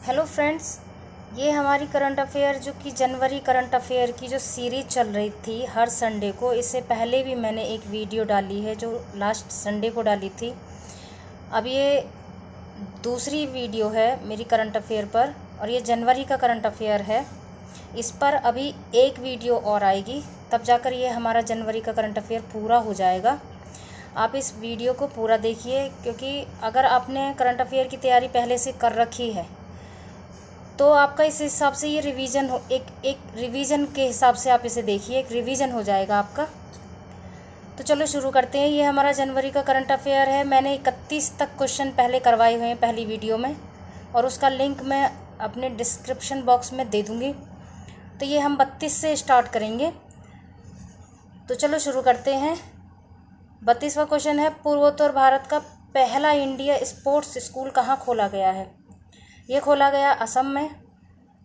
Hello friends, ये हमारी current affair जो कि जनवरी करंट अफेयर की जो सीरीज़ चल रही थी हर संडे को, इससे पहले भी मैंने एक वीडियो डाली है जो लास्ट संडे को डाली थी। अब ये दूसरी वीडियो है मेरी करंट अफेयर पर और ये जनवरी का करंट अफेयर है। इस पर अभी एक वीडियो और आएगी, तब जाकर ये हमारा जनवरी का करंट अफेयर पूरा हो जाएगा। आप इस वीडियो को पूरा देखिए, क्योंकि अगर आपने करंट अफेयर की तैयारी पहले से कर रखी है तो आपका इस हिसाब से ये रिवीजन हो, एक रिवीजन के हिसाब से आप इसे देखिए, एक रिवीजन हो जाएगा आपका। तो चलो शुरू करते हैं। ये हमारा जनवरी का करंट अफेयर है। मैंने 31 तक क्वेश्चन पहले करवाए हुए हैं पहली वीडियो में, और उसका लिंक मैं अपने डिस्क्रिप्शन बॉक्स में दे दूँगी। तो ये हम 32 से स्टार्ट करेंगे। तो चलो शुरू करते हैं। 32वां क्वेश्चन है, पूर्वोत्तर भारत का पहला इंडिया स्पोर्ट्स स्कूल कहाँ खोला गया है? ये खोला गया असम में।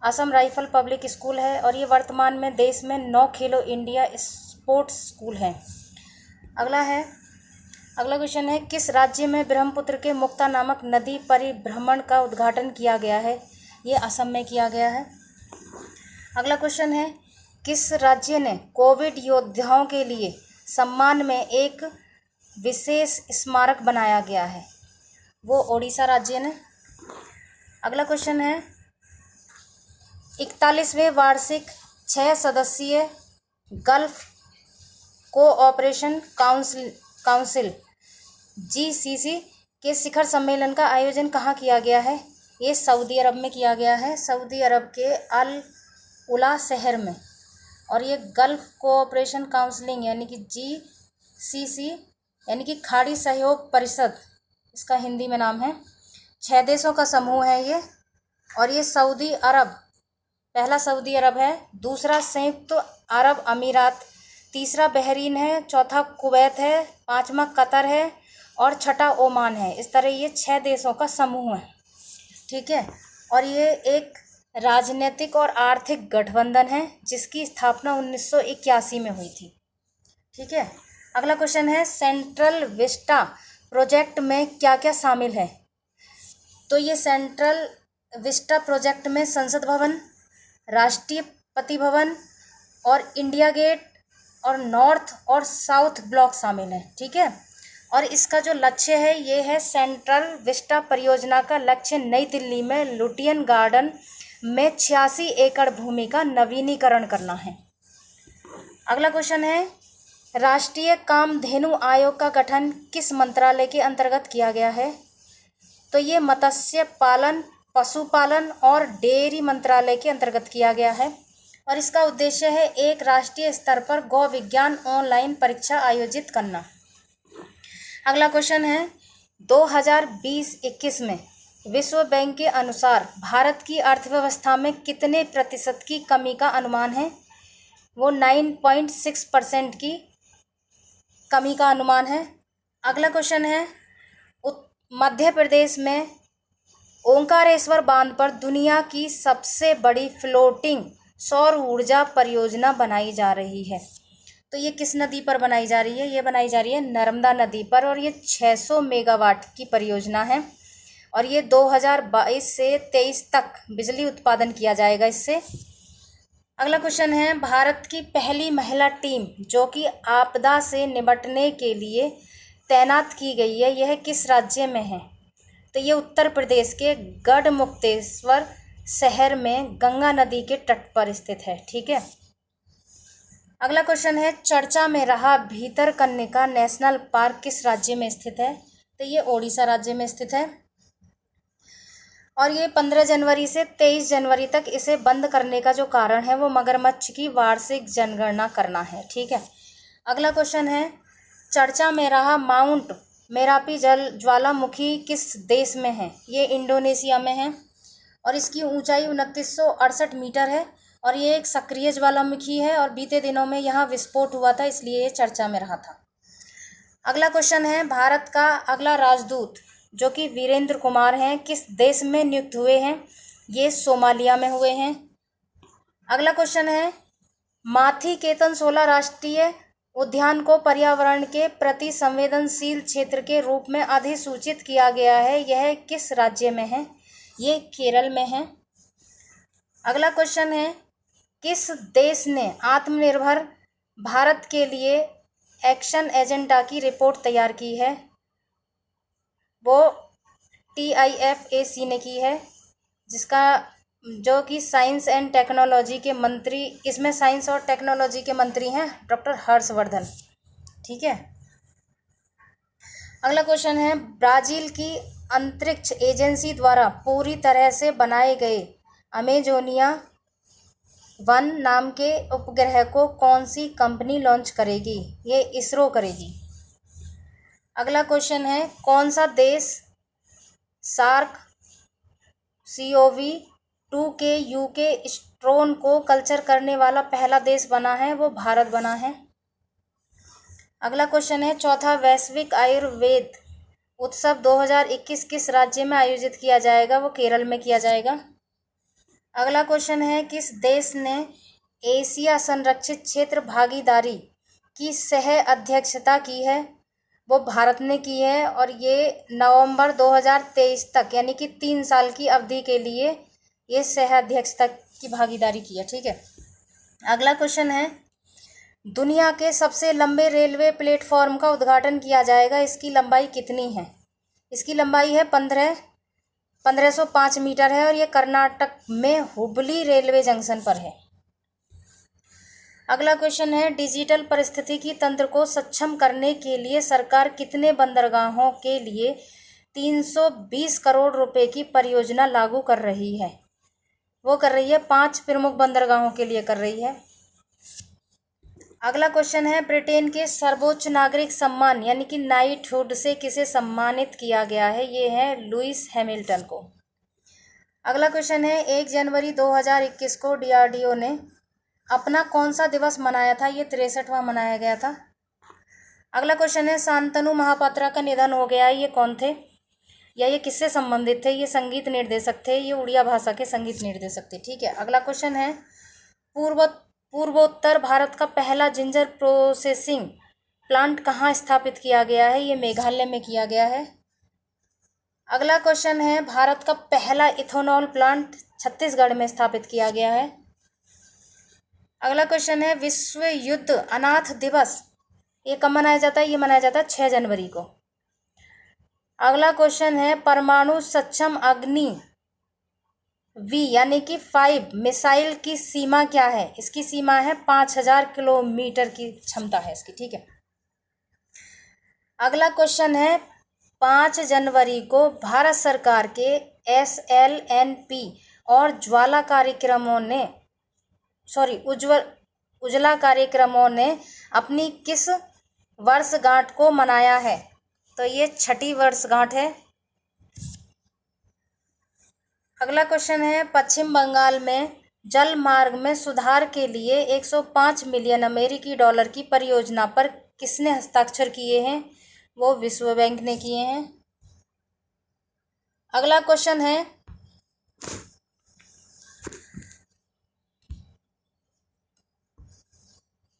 असम राइफल पब्लिक स्कूल है और ये वर्तमान में देश में 9 खेलो इंडिया स्पोर्ट्स स्कूल हैं। अगला क्वेश्चन है, किस राज्य में ब्रह्मपुत्र के मुक्ता नामक नदी परिभ्रमण का उद्घाटन किया गया है? ये असम में किया गया है। अगला क्वेश्चन है, किस राज्य ने कोविड योद्धाओं के लिए सम्मान में एक विशेष स्मारक बनाया गया है? वो ओडिशा राज्य ने। अगला क्वेश्चन है, 41वें वार्षिक 6 सदस्यीय गल्फ कोऑपरेशन काउंसिल GCC के शिखर सम्मेलन का आयोजन कहाँ किया गया है? ये सऊदी अरब में किया गया है, सऊदी अरब के अल उला शहर में। और ये गल्फ कोऑपरेशन काउंसिलिंग यानी कि GCC यानी कि खाड़ी सहयोग परिषद, इसका हिंदी में नाम है। 6 देशों का समूह है ये। और ये सऊदी अरब, पहला सऊदी अरब है, दूसरा संयुक्त अरब अमीरात, तीसरा बहरीन है, चौथा कुवैत है, पांचवा कतर है और छठा ओमान है। इस तरह ये 6 देशों का समूह है, ठीक है। और ये एक राजनीतिक और आर्थिक गठबंधन है जिसकी स्थापना 1981 में हुई थी, ठीक है। अगला क्वेश्चन है, सेंट्रल विस्टा प्रोजेक्ट में क्या क्या शामिल है? तो ये सेंट्रल विस्टा प्रोजेक्ट में संसद भवन, राष्ट्रपति भवन और इंडिया गेट और नॉर्थ और साउथ ब्लॉक शामिल है, ठीक है। और इसका जो लक्ष्य है ये है, सेंट्रल विस्टा परियोजना का लक्ष्य नई दिल्ली में लुटियन गार्डन में 86 एकड़ भूमि का नवीनीकरण करना है। अगला क्वेश्चन है, राष्ट्रीय कामधेनु आयोग का गठन किस मंत्रालय के अंतर्गत किया गया है? तो ये मत्स्य पालन, पशुपालन और डेयरी मंत्रालय के अंतर्गत किया गया है। और इसका उद्देश्य है एक राष्ट्रीय स्तर पर गौ विज्ञान ऑनलाइन परीक्षा आयोजित करना। अगला क्वेश्चन है, 2020-21 में विश्व बैंक के अनुसार भारत की अर्थव्यवस्था में कितने प्रतिशत की कमी का अनुमान है? वो 9.6% की कमी का अनुमान है। अगला क्वेश्चन है, मध्य प्रदेश में ओंकारेश्वर बांध पर दुनिया की सबसे बड़ी फ्लोटिंग सौर ऊर्जा परियोजना बनाई जा रही है। तो ये किस नदी पर बनाई जा रही है? ये बनाई जा रही है नर्मदा नदी पर, और ये 600 मेगावाट की परियोजना है। और ये 2022 से 23 तक बिजली उत्पादन किया जाएगा इससे। अगला क्वेश्चन है, भारत की पहली महिला टीम जो कि आपदा से निपटने के लिए तैनात की गई है, यह किस राज्य में है? तो ये उत्तर प्रदेश के गढ़मुक्तेश्वर शहर में गंगा नदी के तट पर स्थित है, ठीक है। अगला क्वेश्चन है, चर्चा में रहा भीतरकनिका नेशनल पार्क किस राज्य में स्थित है? तो ये ओडिशा राज्य में स्थित है। और ये 15 जनवरी से 23 जनवरी तक इसे बंद करने का जो कारण है वो मगरमच्छ की वार्षिक जनगणना करना है, ठीक है। अगला क्वेश्चन है, चर्चा में रहा माउंट मेरापी ज्वालामुखी किस देश में है? ये इंडोनेशिया में है और इसकी ऊंचाई 2968 मीटर है। और ये एक सक्रिय ज्वालामुखी है और बीते दिनों में यहाँ विस्फोट हुआ था, इसलिए ये चर्चा में रहा था। अगला क्वेश्चन है, भारत का अगला राजदूत जो कि वीरेंद्र कुमार हैं किस देश में नियुक्त हुए हैं? ये सोमालिया में हुए हैं। अगला क्वेश्चन है, माथी केतन 16 राष्ट्रीय उद्यान को पर्यावरण के प्रति संवेदनशील क्षेत्र के रूप में अधिसूचित किया गया है, यह किस राज्य में है? ये केरल में है। अगला क्वेश्चन है, किस देश ने आत्मनिर्भर भारत के लिए एक्शन एजेंडा की रिपोर्ट तैयार की है? वो TIFAC ने की है, जिसका जो कि साइंस एंड टेक्नोलॉजी के मंत्री, इसमें साइंस और टेक्नोलॉजी के मंत्री हैं डॉक्टर हर्षवर्धन। ठीक है। अगला क्वेश्चन है, ब्राज़ील की अंतरिक्ष एजेंसी द्वारा पूरी तरह से बनाए गए अमेजोनिया 1 नाम के उपग्रह को कौन सी कंपनी लॉन्च करेगी? ये इसरो करेगी। अगला क्वेश्चन है, कौन सा देश सार्क CoV-2 के UK स्ट्रोन को कल्चर करने वाला पहला देश बना है? वो भारत बना है। अगला क्वेश्चन है, चौथा वैश्विक आयुर्वेद उत्सव 2021 किस राज्य में आयोजित किया जाएगा? वो केरल में किया जाएगा। अगला क्वेश्चन है, किस देश ने एशिया संरक्षित क्षेत्र भागीदारी की सह अध्यक्षता की है? वो भारत ने की है, और ये नवंबर 2023 तक यानी कि 3 साल की अवधि के लिए ये सह अध्यक्षता की भागीदारी की है। ठीक है। अगला क्वेश्चन है, दुनिया के सबसे लंबे रेलवे प्लेटफॉर्म का उद्घाटन किया जाएगा, इसकी लंबाई कितनी है? इसकी लंबाई है 1505 मीटर है, और ये कर्नाटक में हुबली रेलवे जंक्शन पर है। अगला क्वेश्चन है, डिजिटल पारिस्थितिकी तंत्र को सक्षम करने के लिए सरकार कितने बंदरगाहों के लिए 320 करोड़ रुपए की परियोजना लागू कर रही है? वो कर रही है 5 प्रमुख बंदरगाहों के लिए कर रही है। अगला क्वेश्चन है, ब्रिटेन के सर्वोच्च नागरिक सम्मान यानी कि नाइटहुड से किसे सम्मानित किया गया है? ये है लुइस हैमिल्टन को। अगला क्वेश्चन है, 1 जनवरी 2021 को DRDO ने अपना कौन सा दिवस मनाया था? ये 63वां मनाया गया था। अगला क्वेश्चन है, शांतनु महापात्रा का निधन हो गया है, ये कौन थे या ये किससे संबंधित थे? ये संगीत निर्देशक थे, ये उड़िया भाषा के संगीत निर्देशक थे। ठीक है। अगला क्वेश्चन है, पूर्वोत्तर भारत का पहला जिंजर प्रोसेसिंग प्लांट कहाँ स्थापित किया गया है? ये मेघालय में किया गया है। अगला क्वेश्चन है, भारत का पहला इथेनॉल प्लांट छत्तीसगढ़ में स्थापित किया गया है। अगला क्वेश्चन है, विश्व युद्ध अनाथ दिवस ये कब मनाया जाता है? ये मनाया जाता है 6 जनवरी को। अगला क्वेश्चन है, परमाणु सक्षम अग्नि V यानी कि 5 मिसाइल की सीमा क्या है? इसकी सीमा है 5000 किलोमीटर की क्षमता है इसकी। ठीक है। अगला क्वेश्चन है, 5 जनवरी को भारत सरकार के SLNP और उज्ज्वला कार्यक्रमों ने अपनी किस वर्षगांठ को मनाया है? तो ये 6ठी वर्षगांठ है। अगला क्वेश्चन है, पश्चिम बंगाल में जल मार्ग में सुधार के लिए 105 मिलियन अमेरिकी डॉलर की परियोजना पर किसने हस्ताक्षर किए हैं? वो विश्व बैंक ने किए हैं। अगला क्वेश्चन है,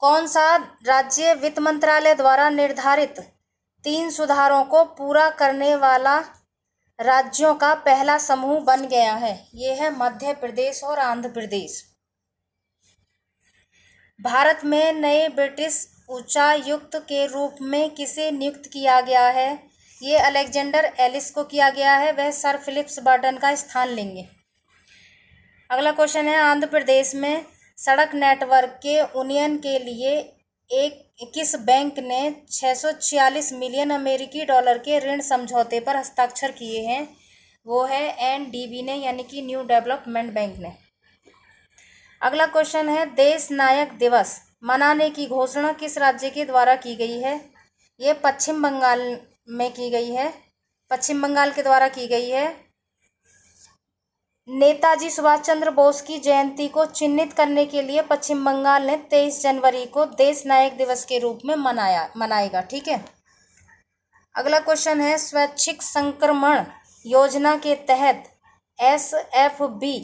कौन सा राज्य वित्त मंत्रालय द्वारा निर्धारित 3 सुधारों को पूरा करने वाला राज्यों का पहला समूह बन गया है? ये है मध्य प्रदेश और आंध्र प्रदेश। भारत में नए ब्रिटिश उच्चायुक्त के रूप में किसे नियुक्त किया गया है? ये अलेक्जेंडर एलिस को किया गया है, वह सर फिलिप्स बर्टन का स्थान लेंगे। अगला क्वेश्चन है, आंध्र प्रदेश में सड़क नेटवर्क के उन्नयन के लिए किस बैंक ने 646 मिलियन अमेरिकी डॉलर के ऋण समझौते पर हस्ताक्षर किए हैं? वो है NDB ने यानी कि न्यू डेवलपमेंट बैंक ने। अगला क्वेश्चन है, देश नायक दिवस मनाने की घोषणा किस राज्य के द्वारा की गई है? ये पश्चिम बंगाल में की गई है, पश्चिम बंगाल के द्वारा की गई है। नेताजी सुभाष चंद्र बोस की जयंती को चिन्हित करने के लिए पश्चिम बंगाल ने 23 जनवरी को देश नायक दिवस के रूप में मनाएगा। ठीक है। अगला क्वेश्चन है, स्वैच्छिक संक्रमण योजना के तहत SFB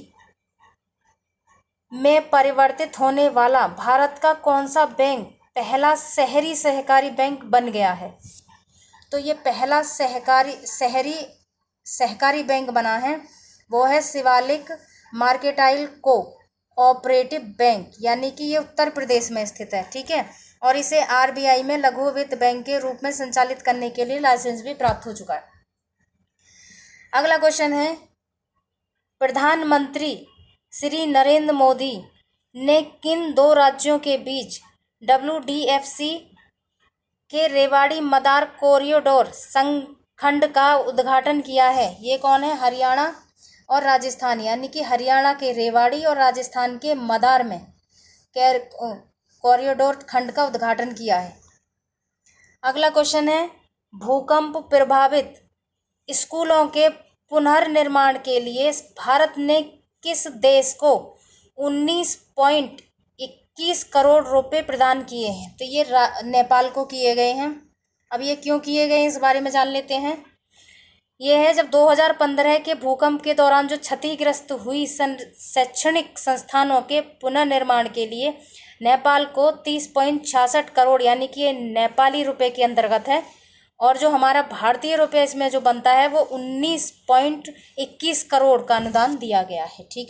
में परिवर्तित होने वाला भारत का कौन सा बैंक पहला शहरी सहकारी बैंक बन गया है? तो ये पहला शहरी सहकारी बैंक बना है, वो है शिवालिक मर्केंटाइल कोऑपरेटिव बैंक, यानी कि ये उत्तर प्रदेश में स्थित है। ठीक है, और इसे आरबीआई में लघु वित्त बैंक के रूप में संचालित करने के लिए लाइसेंस भी प्राप्त हो चुका है। अगला क्वेश्चन है, प्रधानमंत्री श्री नरेंद्र मोदी ने किन दो राज्यों के बीच WDFC के रेवाड़ी मदार कॉरिडोर संखंड का उद्घाटन किया है? ये कौन है? हरियाणा और राजस्थान, यानी कि हरियाणा के रेवाड़ी और राजस्थान के मदार में कॉरिडोर खंड का उद्घाटन किया है। अगला क्वेश्चन है, भूकंप प्रभावित स्कूलों के पुनर्निर्माण के लिए भारत ने किस देश को 19.21 करोड़ रुपए प्रदान किए हैं? तो ये नेपाल को किए गए हैं। अब ये क्यों किए गए हैं इस बारे में जान लेते हैं। ये है, जब 2015 के भूकंप के दौरान जो क्षतिग्रस्त हुई शैक्षणिक संस्थानों के पुनर्निर्माण के लिए नेपाल को 30.66 करोड़, यानी कि ये नेपाली रुपए के अंतर्गत है, और जो हमारा भारतीय रुपये इसमें जो बनता है वो 19.21 करोड़ का अनुदान दिया गया है। ठीक है।